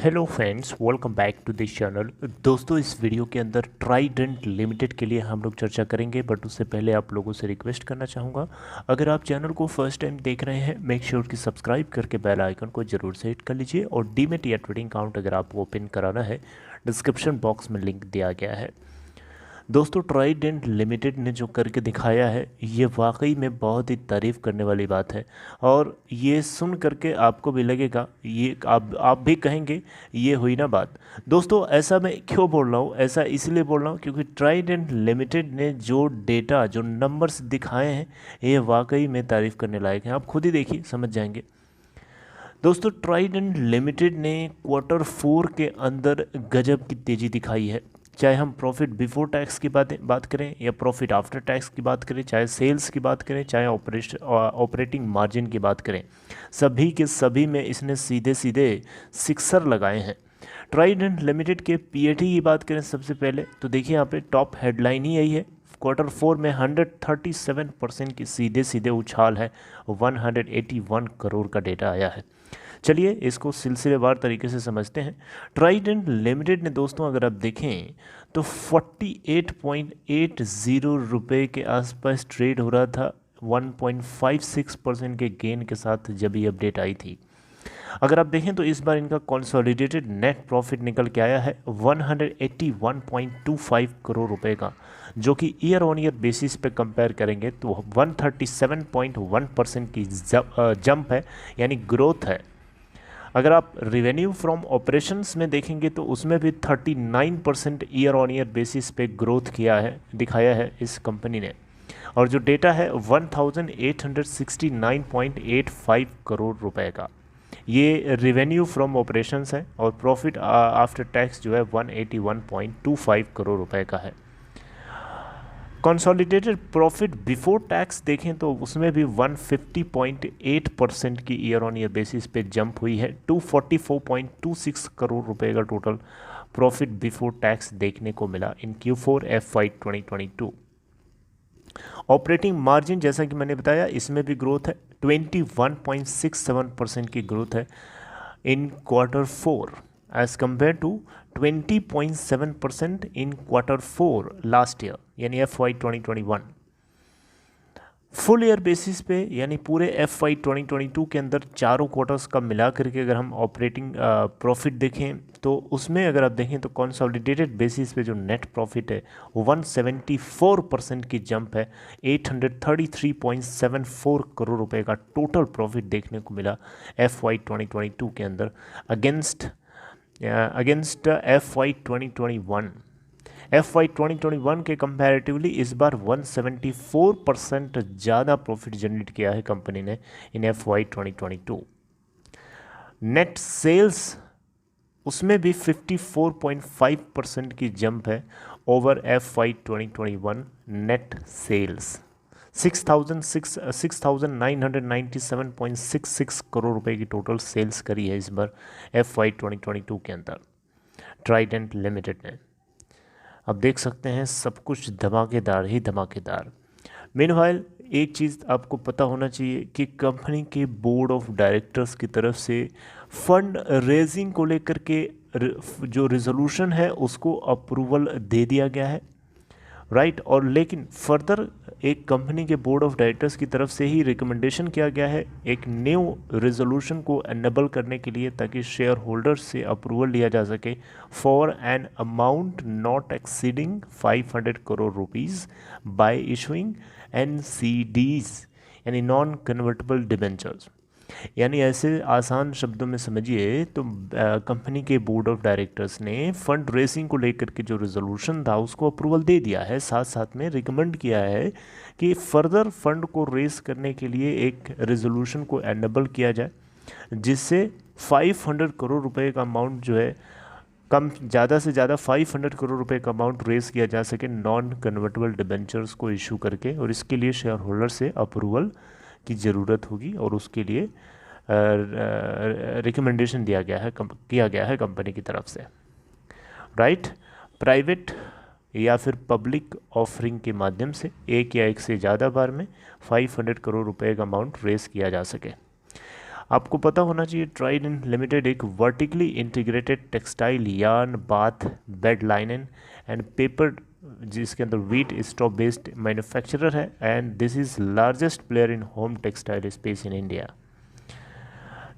Hello friends, welcome back to this channel. दोस्तों, इस video के अंदर ट्राइडेंट लिमिटेड के लिए हम लोग चर्चा करेंगे, बट उससे पहले आप लोगों से रिक्वेस्ट करना चाहूँगा, अगर आप चैनल को फर्स्ट टाइम देख रहे हैं, मेक श्योर कि सब्सक्राइब करके बेल आइकन को जरूर से हिट कर लीजिए। और डीमेट या ट्रेडिंग अकाउंट अगर आपको ओपन कराना है, डिस्क्रिप्शन बॉक्स में लिंक दिया गया है। दोस्तों, ट्राइडेंट लिमिटेड ने जो करके दिखाया है, ये वाकई में बहुत ही तारीफ़ करने वाली बात है। और ये सुन करके आपको भी लगेगा, ये आप भी कहेंगे ये हुई ना बात। दोस्तों, ऐसा मैं क्यों बोल रहा हूँ? ऐसा इसलिए बोल रहा हूँ क्योंकि ट्राइडेंट लिमिटेड ने जो डेटा, जो नंबर्स दिखाए हैं, ये वाकई में तारीफ़ करने लायक हैं। आप खुद ही देखिए, समझ जाएंगे। दोस्तों, ट्राइडेंट लिमिटेड ने Q4 के अंदर गजब की तेज़ी दिखाई है। चाहे हम प्रॉफिट बिफोर टैक्स की बात करें या प्रॉफिट आफ्टर टैक्स की बात करें, चाहे सेल्स की बात करें, चाहे ऑपरेटिंग मार्जिन की बात करें, सभी के सभी में इसने सीधे सीधे सिक्सर लगाए हैं। ट्राइडेंट लिमिटेड के पीएटी की बात करें सबसे पहले, तो देखिए यहाँ पे टॉप हेडलाइन ही यही है। Q4 में 137% की सीधे सीधे उछाल है, 181 करोड़ का डेटा आया है। चलिए इसको सिलसिलेवार तरीके से समझते हैं। ट्राइडेंट लिमिटेड ने दोस्तों, अगर आप देखें तो 48.80 रुपये के आसपास ट्रेड हो रहा था, 1.56% के गेन के साथ जब ये अपडेट आई थी। अगर आप देखें तो इस बार इनका कंसोलिडेटेड नेट प्रॉफिट निकल के आया है 181.25 करोड़ रुपए का, जो कि ईयर ऑन ईयर बेसिस पे कंपेयर करेंगे तो 137.1% की जंप है, यानी ग्रोथ है। अगर आप रिवेन्यू फ्रॉम ऑपरेशंस में देखेंगे तो उसमें भी 39% ईयर ऑन ईयर बेसिस पे ग्रोथ दिखाया है इस कंपनी ने। और जो डेटा है 1869.85 करोड़ रुपए का, ये रिवेन्यू फ्रॉम ऑपरेशंस है। और प्रॉफिट आफ्टर टैक्स जो है 181.25 करोड़ रुपए का है। कंसोलिडेटेड प्रॉफिट बिफोर टैक्स देखें तो उसमें भी 150.8% की ईयर ऑन ईयर बेसिस पे जंप हुई है, 244.26 करोड़ रुपए का टोटल प्रॉफिट बिफोर टैक्स देखने को मिला इन Q4 FY 2022। ऑपरेटिंग मार्जिन जैसा कि मैंने बताया, इसमें भी ग्रोथ है, 21.67% की ग्रोथ है in Q4 as compared to 20.7% in Q4 last year, यानी FY 2021। फुल ईयर बेसिस पे, यानी पूरे FY 2022 के अंदर चारों क्वार्टर्स का मिला करके अगर हम ऑपरेटिंग प्रॉफिट देखें तो उसमें अगर आप देखें तो कंसोलिडेटेड बेसिस पे जो नेट प्रॉफिट है 174% की जंप है, 833.74 करोड़ रुपए का टोटल प्रॉफिट देखने को मिला FY 2022 के अंदर अगेंस्ट FY 2021। FY 2021 के कंपैरेटिवली इस बार 174% ज़्यादा प्रॉफिट जनरेट किया है कंपनी ने इन FY 2022। नेट सेल्स उसमें भी 54.5% की जंप है over FY 2021। Net sales 6,997.66 crore रुपए की टोटल सेल्स करी है इस बार FY 2022 के अंदर ट्राइडेंट लिमिटेड ने। अब देख सकते हैं सब कुछ धमाकेदार ही धमाकेदार। मीनवाइल एक चीज़ आपको पता होना चाहिए कि कंपनी के बोर्ड ऑफ डायरेक्टर्स की तरफ से फंड रेजिंग को लेकर के जो रिजोल्यूशन है उसको अप्रूवल दे दिया गया है, राइट। और लेकिन फर्दर एक कंपनी के बोर्ड ऑफ डायरेक्टर्स की तरफ से ही रिकमेंडेशन किया गया है एक न्यू रिजोल्यूशन को एनेबल करने के लिए, ताकि शेयर होल्डर्स से अप्रूवल लिया जा सके for an amount not exceeding 500 crore rupees bye issuing NCDs, यानी नॉन कन्वर्टेबल डिबेंचर्स। यानी ऐसे आसान शब्दों में समझिए तो कंपनी के बोर्ड ऑफ डायरेक्टर्स ने फंड रेसिंग को लेकर के जो रिजोल्यूशन था उसको अप्रूवल दे दिया है, साथ साथ में रिकमेंड किया है कि फर्दर फंड को रेस करने के लिए एक रिजोल्यूशन को एनेबल किया जाए, जिससे 500 करोड़ रुपए का अमाउंट जो है, कम ज़्यादा से ज़्यादा 500 करोड़ रुपए का अमाउंट रेस किया जा सके नॉन कन्वर्टेबल डिबेंचर्स को इशू करके। और इसके लिए शेयर होल्डर से अप्रूवल की ज़रूरत होगी और उसके लिए रिकमेंडेशन किया गया है कंपनी की तरफ से, राइट। प्राइवेट या फिर पब्लिक ऑफरिंग के माध्यम से एक या एक से ज़्यादा बार में 500 करोड़ रुपए का अमाउंट रेस किया जा सके। आपको पता होना चाहिए ट्राइडेंट लिमिटेड एक vertically integrated textile, yarn, bath, bed लाइनन and paper, जिसके अंदर व्हीट स्टॉप बेस्ड मैन्युफैक्चरर है, and this is largest player in home textile space in India.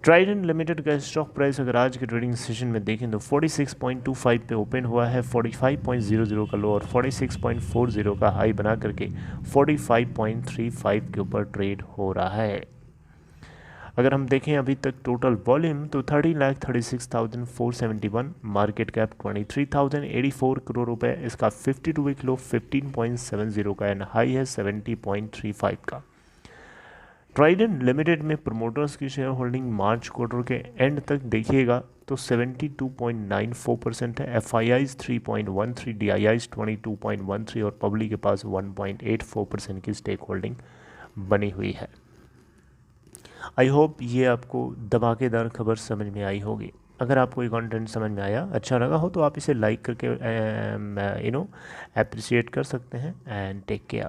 Trident limited का स्टॉक प्राइस अगर आज के ट्रेडिंग सेशन में देखें तो 46.25 पे ओपन हुआ है, 45.00 का लो और 46.40 का हाई बना करके 45.35 के ऊपर ट्रेड हो रहा है। अगर हम देखें अभी तक टोटल वॉल्यूम तो 30,36,471, मार्केट कैप 23,084 करोड़ रुपए, इसका 52 वीक लो 15.70 का एंड हाई है 70.35 का। ट्राइडेंट लिमिटेड में प्रमोटर्स की शेयर होल्डिंग मार्च क्वार्टर के एंड तक देखिएगा तो 72.94% है, FIIs 3.13, DIIs 22.13 और पब्लिक के पास 1.84% की स्टेक होल्डिंग बनी हुई है। आई होप ये आपको धमाकेदार खबर समझ में आई होगी। अगर आपको ये कंटेंट समझ में आया, अच्छा लगा हो तो आप इसे लाइक करके अप्रिशिएट कर सकते हैं एंड टेक केयर।